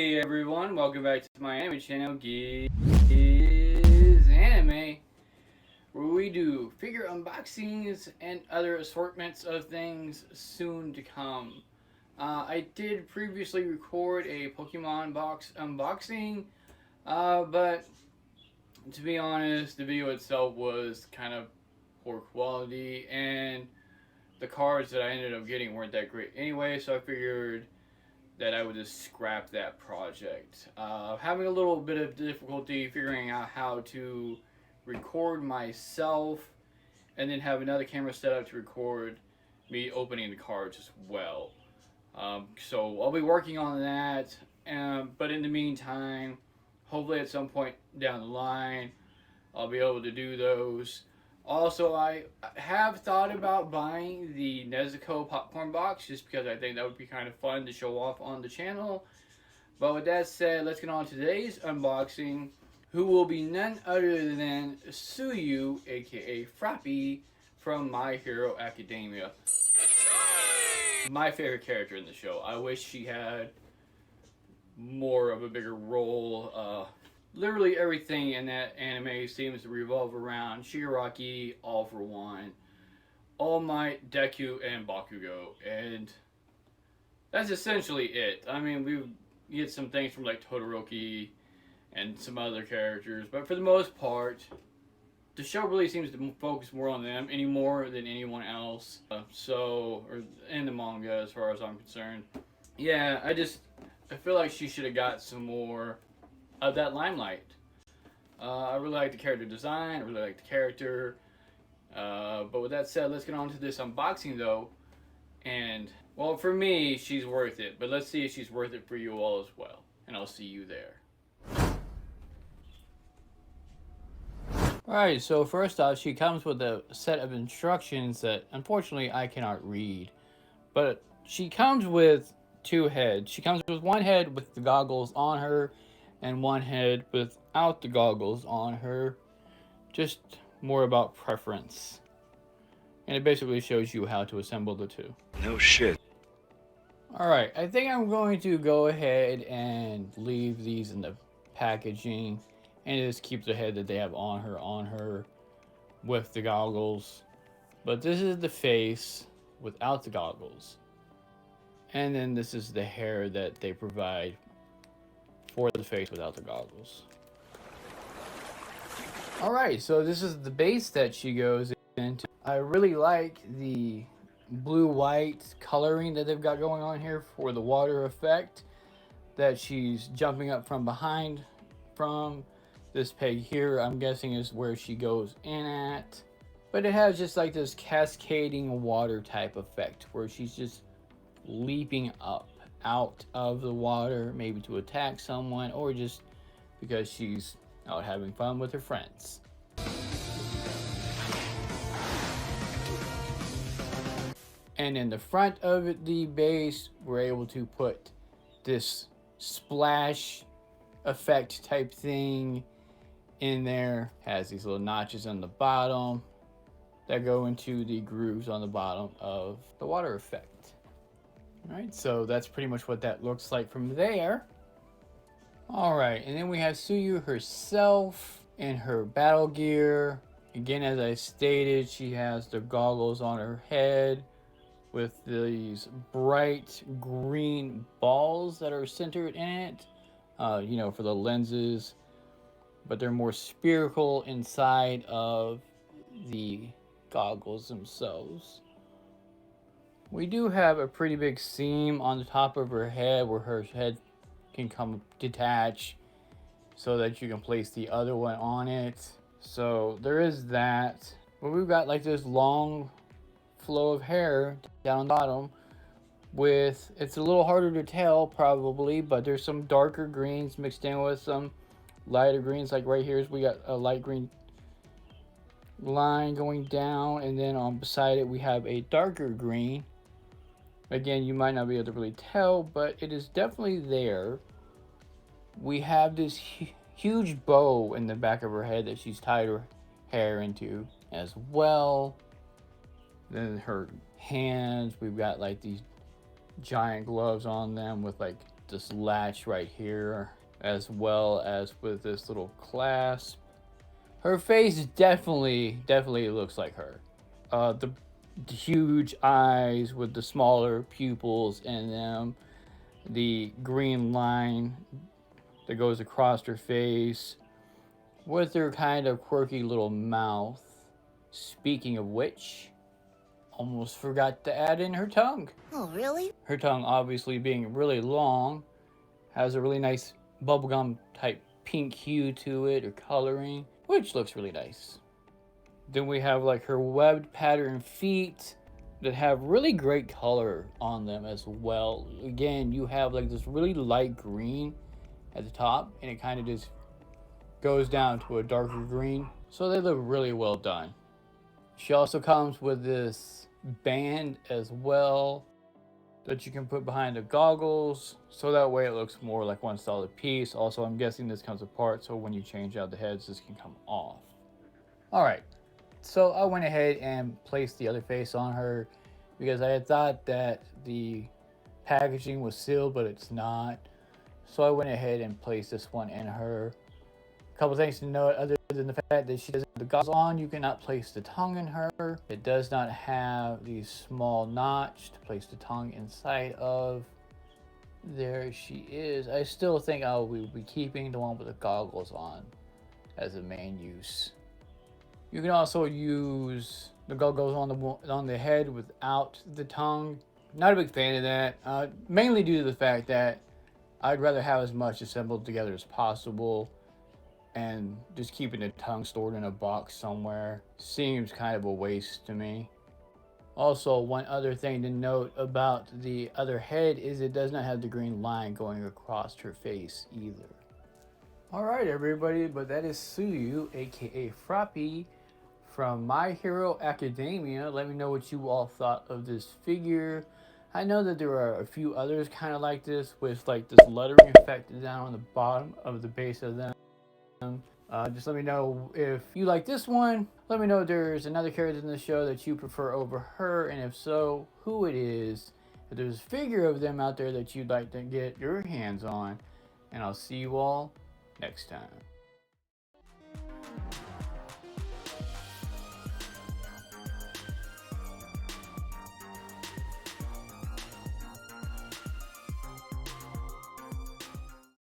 Hey everyone, welcome back to my anime channel, Gizanime, where we do figure unboxings and other assortments of things soon to come. I did previously record a Pokemon box unboxing, but to be honest, the video itself was kind of poor quality, and the cards that I ended up getting weren't that great anyway, so I figured that I would just scrap that project. Having a little bit of difficulty figuring out how to record myself and then have another camera set up to record me opening the cards as well. So I'll be working on that, but in the meantime, hopefully at some point down the line, I'll be able to do those. Also, I have thought about buying the Nezuko popcorn box just because I think that would be kind of fun to show off on the channel. But with that said, let's get on to today's unboxing, who will be none other than Tsuyu, A.K.A. Froppy, from My Hero Academia. My favorite character in the show. I wish she had more of a bigger role. Literally everything in that anime seems to revolve around Shigaraki, All for One, All Might, Deku, and Bakugo, and that's essentially it. I mean, we get some things from like Todoroki and some other characters, but for the most part, the show really seems to focus more on them anymore than anyone else. Or in the manga, as far as I'm concerned. Yeah, I feel like she should have got some more of that limelight. I really like the character design, I really like the character. But with that said, let's get on to this unboxing though. And, well, for me, she's worth it. But let's see if she's worth it for you all as well. And I'll see you there. Alright, so first off, she comes with a set of instructions that unfortunately I cannot read. But she comes with two heads. She comes with one head with the goggles on her, and one head without the goggles on her. Just more about preference. And it basically shows you how to assemble the two. No shit. Alright, I think I'm going to go ahead and leave these in the packaging and just keep the head that they have on her with the goggles. But this is the face without the goggles. And then this is the hair that they provide for the face without the goggles. Alright, so this is the base that she goes into. I really like the blue-white coloring that they've got going on here for the water effect that she's jumping up from behind from. This peg here, I'm guessing, is where she goes in at. But it has just like this cascading water type effect where she's just leaping up out of the water, maybe to attack someone or just because she's out having fun with her friends. And in the front of the base, we're able to put this splash effect type thing in there. Has these little notches on the bottom that go into the grooves on the bottom of the water effect. Alright, so that's pretty much what that looks like from there. Alright, and then we have Tsuyu herself in her battle gear. Again, as I stated, she has the goggles on her head with these bright green balls that are centered in it, for the lenses, but they're more spherical inside of the goggles themselves. We do have a pretty big seam on the top of her head where her head can come detach so that you can place the other one on it. So there is that. But we've got like this long flow of hair down on the bottom with, it's a little harder to tell probably, but there's some darker greens mixed in with some lighter greens. Like right here, we got a light green line going down, and then on beside it we have a darker green. Again, you might not be able to really tell, but it is definitely there. We have this huge bow in the back of her head that she's tied her hair into as well. Then her hands, we've got like these giant gloves on them with like this latch right here, as well as with this little clasp. Her face definitely looks like her. The huge eyes with the smaller pupils in them, the green line that goes across her face, with her kind of quirky little mouth. Speaking of which, almost forgot to add in her tongue. Oh, really? Her tongue, obviously being really long, has a really nice bubblegum type pink hue to it, or coloring, which looks really nice. Then we have like her webbed pattern feet that have really great color on them as well. Again, you have like this really light green at the top, and it kind of just goes down to a darker green. So they look really well done. She also comes with this band as well that you can put behind the goggles, so that way it looks more like one solid piece. Also, I'm guessing this comes apart, so when you change out the heads, this can come off. All right, so I went ahead and placed the other face on her because I had thought that the packaging was sealed, but it's not. So I went ahead and placed this one in her. A couple things to note, other than the fact that she doesn't have the goggles on, you cannot place the tongue in her. It does not have the small notch to place the tongue inside of. There she is. I still think I will be keeping the one with the goggles on as a main use. You can also use the goggles on the head without the tongue. Not a big fan of that, mainly due to the fact that I'd rather have as much assembled together as possible, and just keeping the tongue stored in a box somewhere seems kind of a waste to me. Also, one other thing to note about the other head is it does not have the green line going across her face either. Alright everybody, but that is Tsuyu, aka Froppy, from My Hero Academia. Let me know what you all thought of this figure. I know that there are a few others kind of like this, with like this lettering effect down on the bottom of the base of them. Just let me know if you like this one. Let me know if there's another character in the show that you prefer over her, and if so, who it is. If there's a figure of them out there that you'd like to get your hands on. And I'll see you all next time.